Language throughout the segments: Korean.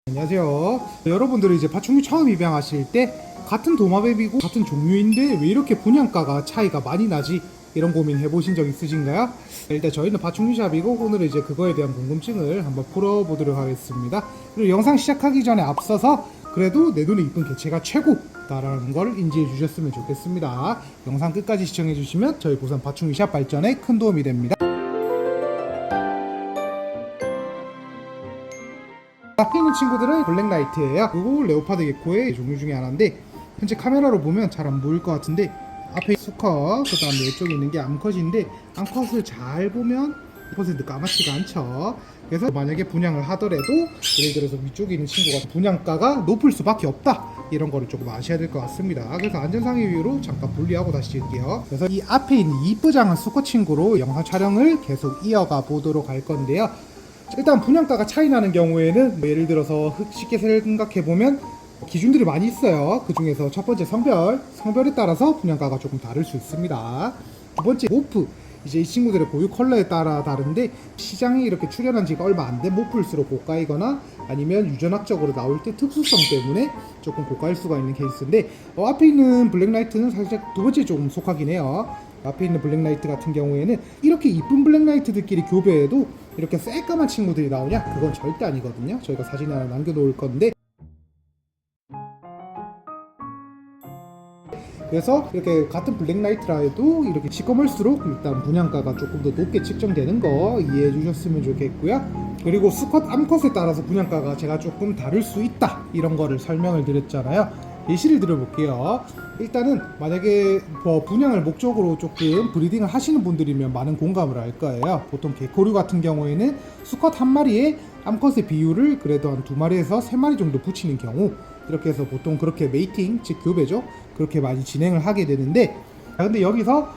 안녕하세요. 여러분들이 이제 파충류 처음 입양하실 때 같은 도마뱀이고 같은 종류인데 왜 이렇게 분양가가 차이가 많이 나지? 이런 고민 해보신 적 있으신가요? 일단 저희는 파충류샵이고 오늘은 이제 그거에 대한 궁금증을 한번 풀어보도록 하겠습니다. 그리고 영상 시작하기 전에 앞서서 그래도 내 눈에 이쁜 개체가 최고다라는 걸 인지해 주셨으면 좋겠습니다. 영상 끝까지 시청해 주시면 저희 부산 파충류샵 발전에 큰 도움이 됩니다. 앞에 있는 친구들은 블랙라이트예요. 그리고 레오파드 게코의 종류 중에 하나인데 현재 카메라로 보면 잘 안 보일 것 같은데 앞에 수컷, 그 다음에 이쪽에 있는 게 암컷인데 암컷을 잘 보면 100% 까맣지가 않죠. 그래서 만약에 분양을 하더라도 예를 들어서 위쪽에 있는 친구가 분양가가 높을 수밖에 없다, 이런 거를 조금 아셔야 될 것 같습니다. 그래서 안전상의 이유로 잠깐 분리하고 다시 찍을게요. 그래서 이 앞에 있는 이쁘장한 수컷 친구로 영상 촬영을 계속 이어가 보도록 할 건데요. 일단 분양가가 차이 나는 경우에는 예를 들어서 쉽게 생각해보면 기준들이 많이 있어요. 그 중에서 첫 번째 성별에 따라서 분양가가 조금 다를 수 있습니다. 두 번째 모프, 이제 이 친구들의 고유 컬러에 따라 다른데 시장에 이렇게 출현한 지가 얼마 안 된 모프일수록 고가이거나 아니면 유전학적으로 나올 때 특수성 때문에 조금 고가일 수가 있는 케이스인데 앞에 있는 블랙라이트는 살짝 두 번째 조금 속하긴 해요. 앞에 있는 블랙라이트 같은 경우에는 이렇게 이쁜 블랙라이트들끼리 교배해도 이렇게 새까만 친구들이 나오냐? 그건 절대 아니거든요. 저희가 사진 하나 남겨놓을 건데, 그래서 이렇게 같은 블랙라이트라 해도 이렇게 시꺼멀수록 일단 분양가가 조금 더 높게 측정되는 거 이해해 주셨으면 좋겠고요. 그리고 수컷, 암컷에 따라서 분양가가 제가 조금 다를 수 있다, 이런 거를 설명을 드렸잖아요. 예시를 들어볼게요. 일단은 만약에 분양을 목적으로 조금 브리딩을 하시는 분들이면 많은 공감을 할 거예요. 보통 개코류 같은 경우에는 수컷 한 마리에 암컷의 비율을 그래도 한 2마리에서 3마리 정도 붙이는 경우, 이렇게 해서 보통 그렇게 메이팅, 즉 교배죠, 그렇게 많이 진행을 하게 되는데, 근데 여기서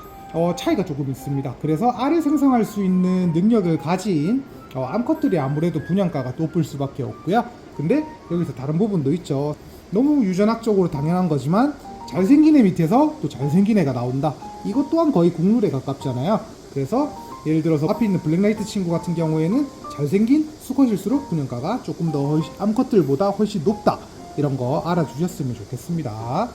차이가 조금 있습니다. 그래서 알을 생성할 수 있는 능력을 가진 암컷들이 아무래도 분양가가 높을 수밖에 없고요. 근데 여기서 다른 부분도 있죠. 너무 유전학적으로 당연한 거지만 잘생긴 애 밑에서 또 잘생긴 애가 나온다, 이것 또한 거의 국룰에 가깝잖아요. 그래서 예를 들어서 앞에 있는 블랙라이트 친구 같은 경우에는 잘생긴 수컷일수록 분양가가 조금 더 암컷들보다 훨씬 높다, 이런 거 알아주셨으면 좋겠습니다.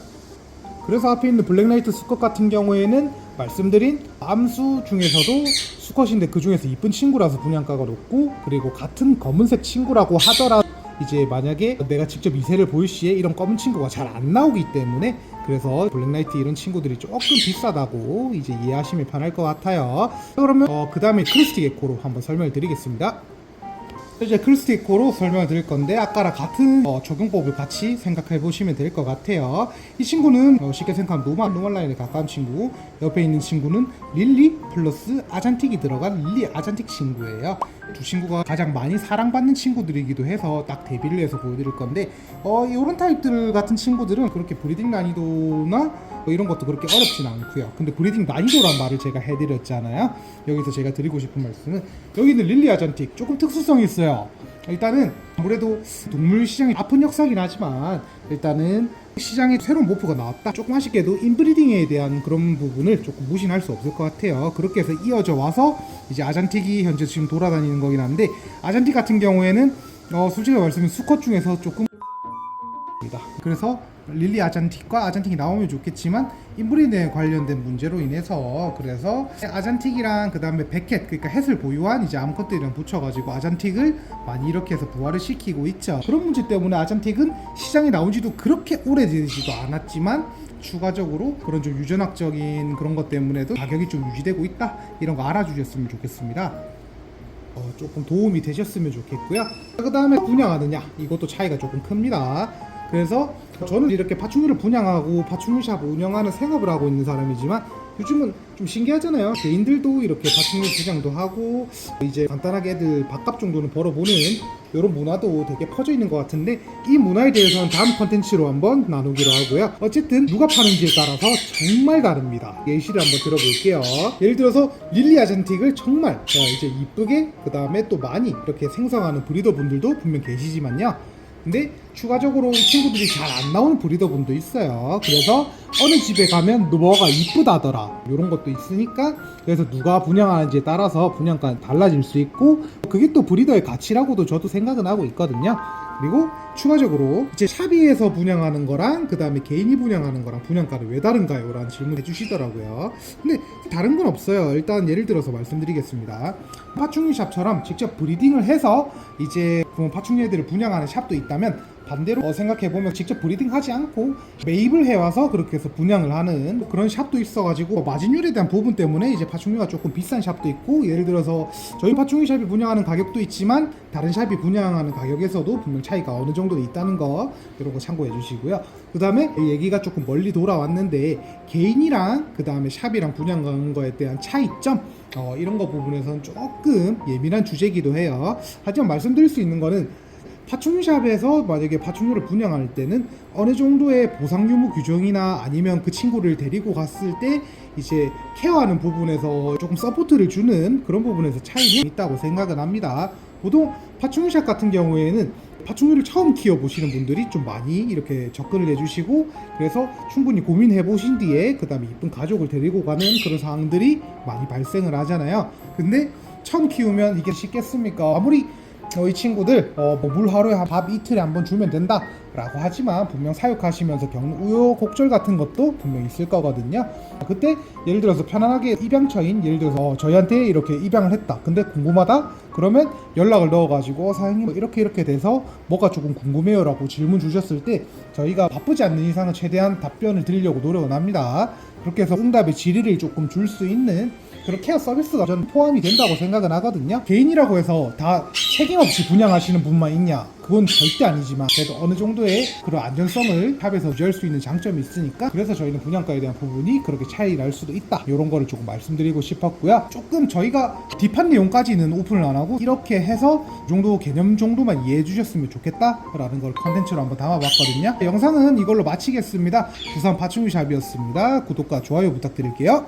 그래서 앞에 있는 블랙라이트 수컷 같은 경우에는 말씀드린 암수 중에서도 수컷인데 그 중에서 이쁜 친구라서 분양가가 높고, 그리고 같은 검은색 친구라고 하더라도 이제 만약에 내가 직접 이세를 보일 시에 이런 검은 친구가 잘 안 나오기 때문에, 그래서 블랙라이트 이런 친구들이 조금 비싸다고 이제 이해하시면 편할 것 같아요. 그러면 그 다음에 크리스티 게코로 한번 설명을 드리겠습니다. 이제 크리스티 게코로 설명을 드릴 건데 아까랑 같은 적용법을 같이 생각해 보시면 될 것 같아요. 이 친구는 쉽게 생각하면 노말 라인에 가까운 친구, 옆에 있는 친구는 릴리 플러스 아잔틱이 들어간 릴리 아잔틱 친구예요. 두 친구가 가장 많이 사랑받는 친구들이기도 해서 딱 대비를 해서 보여드릴 건데, 이런 타입들 같은 친구들은 그렇게 브리딩 난이도나 이런 것도 그렇게 어렵진 않고요. 근데 브리딩 난이도란 말을 제가 해드렸잖아요. 여기서 제가 드리고 싶은 말씀은, 여기는 릴리 아잔틱 조금 특수성이 있어요. 일단은 아무래도 동물 시장이 아픈 역사긴 하지만 일단은 시장에 새로운 모프가 나왔다, 조금 아쉽게도 인브리딩에 대한 그런 부분을 조금 무시할 수 없을 것 같아요. 그렇게 해서 이어져 와서 이제 아잔틱이 현재 지금 돌아다니는 거긴 한데, 아잔틱 같은 경우에는 솔직히 말씀드리면 수컷 중에서 조금 그래서 릴리 아잔틱과 아잔틱이 나오면 좋겠지만 인브리딩에 관련된 문제로 인해서, 그래서 아잔틱이랑 그 다음에 백햇, 그러니까 햇을 보유한 이제 암컷들이랑 붙여가지고 아잔틱을 많이 이렇게 해서 부활을 시키고 있죠. 그런 문제 때문에 아잔틱은 시장에 나온 지도 그렇게 오래되지도 않았지만 추가적으로 그런 좀 유전학적인 그런 것 때문에도 가격이 좀 유지되고 있다, 이런 거 알아주셨으면 좋겠습니다. 조금 도움이 되셨으면 좋겠고요. 그 다음에 분양하느냐, 이것도 차이가 조금 큽니다. 그래서 저는 이렇게 파충류를 분양하고 파충류샵 운영하는 생업을 하고 있는 사람이지만 요즘은 좀 신기하잖아요. 개인들도 이렇게 파충류 분양도 하고 이제 간단하게 애들 밥값 정도는 벌어보는 이런 문화도 되게 퍼져 있는 것 같은데, 이 문화에 대해서는 다음 컨텐츠로 한번 나누기로 하고요. 어쨌든 누가 파는지에 따라서 정말 다릅니다. 예시를 한번 들어볼게요. 예를 들어서 릴리 아잔틱을 정말 이제 이쁘게 그 다음에 또 많이 이렇게 생성하는 브리더 분들도 분명 계시지만요, 근데 추가적으로 친구들이 잘 안 나오는 브리더분도 있어요. 그래서 어느 집에 가면 뭐가 이쁘다더라, 이런 것도 있으니까, 그래서 누가 분양하는지에 따라서 분양가는 달라질 수 있고, 그게 또 브리더의 가치라고도 저도 생각은 하고 있거든요. 그리고 추가적으로 이제 샵에서 분양하는 거랑 그 다음에 개인이 분양하는 거랑 분양가는 왜 다른가요? 라는 질문 해주시더라고요. 근데 다른 건 없어요. 일단 예를 들어서 말씀드리겠습니다. 파충류 샵처럼 직접 브리딩을 해서 이제 파충류들을 분양하는 샵도 있다면, 반대로 생각해보면 직접 브리딩 하지 않고 매입을 해와서 그렇게 해서 분양을 하는 그런 샵도 있어가지고, 마진율에 대한 부분 때문에 이제 파충류가 조금 비싼 샵도 있고, 예를 들어서 저희 파충류 샵이 분양하는 가격도 있지만 다른 샵이 분양하는 가격에서도 분명 차이가 어느 정도 있다는 거, 이런 거 참고해 주시고요. 그 다음에 얘기가 조금 멀리 돌아왔는데, 개인이랑 그 다음에 샵이랑 분양하는 거에 대한 차이점, 이런 거 부분에서는 조금 예민한 주제이기도 해요. 하지만 말씀드릴 수 있는 거는, 파충류샵에서 만약에 파충류를 분양할 때는 어느 정도의 보상 유무 규정이나 아니면 그 친구를 데리고 갔을 때 이제 케어하는 부분에서 조금 서포트를 주는 그런 부분에서 차이는 있다고 생각은 합니다. 보통 파충류샵 같은 경우에는 파충류를 처음 키워보시는 분들이 좀 많이 이렇게 접근을 해주시고, 그래서 충분히 고민해 보신 뒤에 그 다음에 이쁜 가족을 데리고 가는 그런 상황들이 많이 발생을 하잖아요. 근데 처음 키우면 이게 쉽겠습니까? 아무리 이 친구들 물 하루에 밥 이틀에 한번 주면 된다 라고 하지만, 분명 사육하시면서 겪는 우여곡절 같은 것도 분명 있을 거거든요. 그때 예를 들어서 편안하게 입양처인, 예를 들어서 저희한테 이렇게 입양을 했다, 근데 궁금하다? 그러면 연락을 넣어가지고 사장님 이렇게 돼서 뭐가 조금 궁금해요 라고 질문 주셨을 때, 저희가 바쁘지 않는 이상은 최대한 답변을 드리려고 노력은 합니다. 그렇게 해서 응답의 질의를 조금 줄 수 있는 그런 케어 서비스가 저는 포함이 된다고 생각은 하거든요. 개인이라고 해서 다 책임 없이 분양하시는 분만 있냐? 그건 절대 아니지만, 그래도 어느 정도의 그런 안전성을 샵에서 유지할 수 있는 장점이 있으니까, 그래서 저희는 분양가에 대한 부분이 그렇게 차이가 날 수도 있다, 이런 거를 조금 말씀드리고 싶었고요. 조금 저희가 딥한 내용까지는 오픈을 안 하고 이렇게 해서 이 정도 개념 정도만 이해해 주셨으면 좋겠다 라는 걸 컨텐츠로 한번 담아봤거든요. 영상은 이걸로 마치겠습니다. 부산 파충류샵이었습니다. 구독과 좋아요 부탁드릴게요.